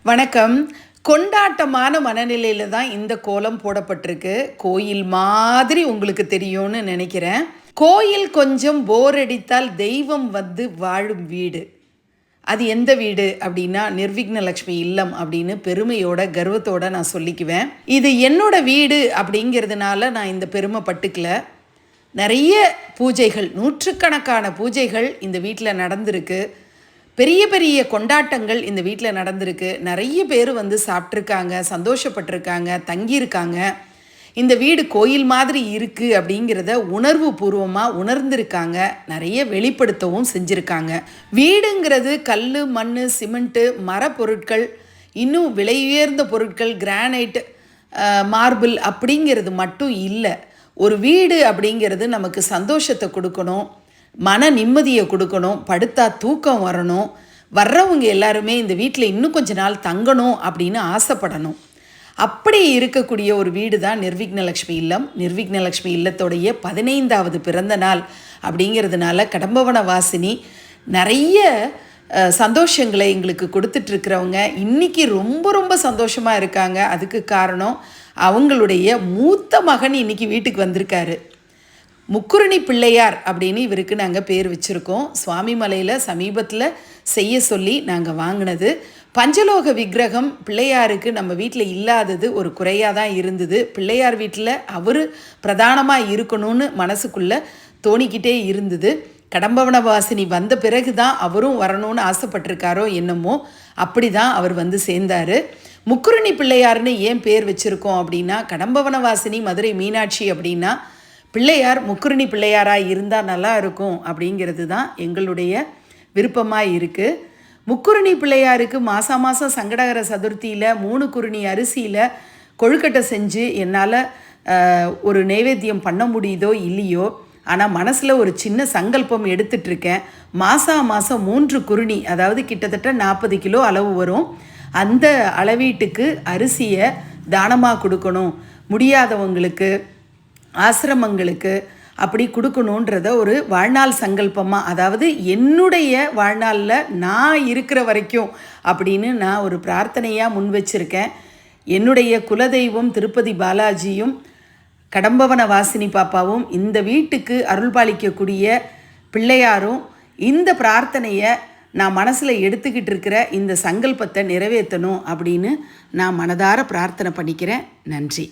வணக்கம். கொண்டாட்டமான மனநிலையில் தான் இந்த கோலம் போடப்பட்டிருக்கு. கோயில் மாதிரி உங்களுக்கு தெரியும்னு நினைக்கிறேன். கோயில் கொஞ்சம் போர் அடித்தால் தெய்வம் வந்து வாழும் வீடு. அது எந்த வீடு அப்படின்னா நிர்விக்னலக்ஷ்மி இல்லம் அப்படின்னு பெருமையோட கர்வத்தோட நான் சொல்லிக்குவேன். இது என்னோட வீடு அப்படிங்கிறதுனால நான் இந்த பெருமை பட்டுக்கல. நிறைய பூஜைகள், நூற்றுக்கணக்கான பூஜைகள் இந்த வீட்டில் நடந்திருக்கு. பெரிய பெரிய கொண்டாட்டங்கள் இந்த வீட்டில் நடந்திருக்கு. நிறைய பேர் வந்து சாப்பிட்ருக்காங்க, சந்தோஷப்பட்டிருக்காங்க, தங்கியிருக்காங்க. இந்த வீடு கோயில் மாதிரி இருக்குது அப்படிங்கிறத உணர்வு பூர்வமாக உணர்ந்திருக்காங்க. நிறைய வெளிப்படுத்தவும் செஞ்சுருக்காங்க. வீடுங்கிறது கல், மண், சிமெண்ட்டு, மரப்பொருட்கள், இன்னும் விலை உயர்ந்த பொருட்கள், கிரானைட், மார்பிள் அப்படிங்கிறது மட்டும் இல்லை. ஒரு வீடு அப்படிங்கிறது நமக்கு சந்தோஷத்தை கொடுக்கணும், மன நிம்மதியை கொடுக்கணும், படுத்தா தூக்கம் வரணும், வர்றவங்க எல்லாருமே இந்த வீட்டில் இன்னும் கொஞ்ச நாள் தங்கணும் அப்படின்னு ஆசைப்படணும். அப்படி இருக்கக்கூடிய ஒரு வீடு தான் நிர்விக்னலக்ஷ்மி இல்லம். நிர்விக்னலக்ஷ்மி இல்லத்தோடைய 15வது பிறந்த நாள் அப்படிங்கிறதுனால கடம்பவன வாசினி நிறைய சந்தோஷங்களை எங்களுக்கு கொடுத்துட்ருக்கிறவங்க இன்றைக்கி ரொம்ப ரொம்ப சந்தோஷமாக இருக்காங்க. அதுக்கு காரணம் அவங்களுடைய மூத்த மகன் இன்றைக்கி வீட்டுக்கு வந்திருக்காரு. முக்குருணி பிள்ளையார் அப்படின்னு இவருக்கு நாங்கள் பேர் வச்சுருக்கோம். சுவாமி மலையில் சமீபத்தில் செய்ய சொல்லி நாங்கள் வாங்கினது. பஞ்சலோக விக்கிரகம் பிள்ளையாருக்கு நம்ம வீட்டில் இல்லாதது ஒரு குறையாக தான் இருந்தது. பிள்ளையார் வீட்டில் அவர் பிரதானமாக இருக்கணும்னு மனசுக்குள்ளே தோணிக்கிட்டே இருந்தது. கடம்பவன வாசினி வந்த பிறகு தான் அவரும் வரணும்னு ஆசைப்பட்டிருக்காரோ என்னமோ, அப்படி தான் அவர் வந்து சேர்ந்தார். முக்குருணி பிள்ளையார்னு ஏன் பேர் வச்சுருக்கோம் அப்படின்னா, கடம்பவன வாசினி மதுரை மீனாட்சி அப்படின்னா பிள்ளையார் முக்குருணி பிள்ளையாராக இருந்தால் நல்லா இருக்கும் அப்படிங்கிறது தான் எங்களுடைய விருப்பமாக இருக்குது. முக்குருணி பிள்ளையாருக்கு மாதம் மாதம் சங்கடகர சதுர்த்தியில் 3 குருணி அரிசியில் கொழுக்கட்டை செஞ்சு என்னால் ஒரு நைவேத்தியம் பண்ண முடியுதோ இல்லையோ, ஆனால் மனசில் ஒரு சின்ன சங்கல்பம் எடுத்துகிட்ருக்கேன். மாதம் 3 குருணி, அதாவது கிட்டத்தட்ட 40 கிலோ அளவு வரும். அந்த அளவீட்டுக்கு அரிசியை தானமாக கொடுக்கணும், முடியாதவங்களுக்கு, ஆசிரமங்களுக்கு அப்படி கொடுக்கணுன்றத ஒரு வாழ்நாள் சங்கல்பமாக, அதாவது என்னுடைய வாழ்நாளில் நான் இருக்கிற வரைக்கும் அப்படின்னு நான் ஒரு பிரார்த்தனையாக முன் வச்சுருக்கேன். என்னுடைய குலதெய்வம் திருப்பதி பாலாஜியும் கடம்பவன வாசினி பாப்பாவும் இந்த வீட்டுக்கு அருள்பாலிக்கக்கூடிய பிள்ளையாரும் இந்த பிரார்த்தனையை நான் மனசில் எடுத்துக்கிட்டு இருக்கிற இந்த சங்கல்பத்தை நிறைவேற்றணும் அப்படின்னு நான் மனதார பிரார்த்தனை பண்ணிக்கிறேன். நன்றி.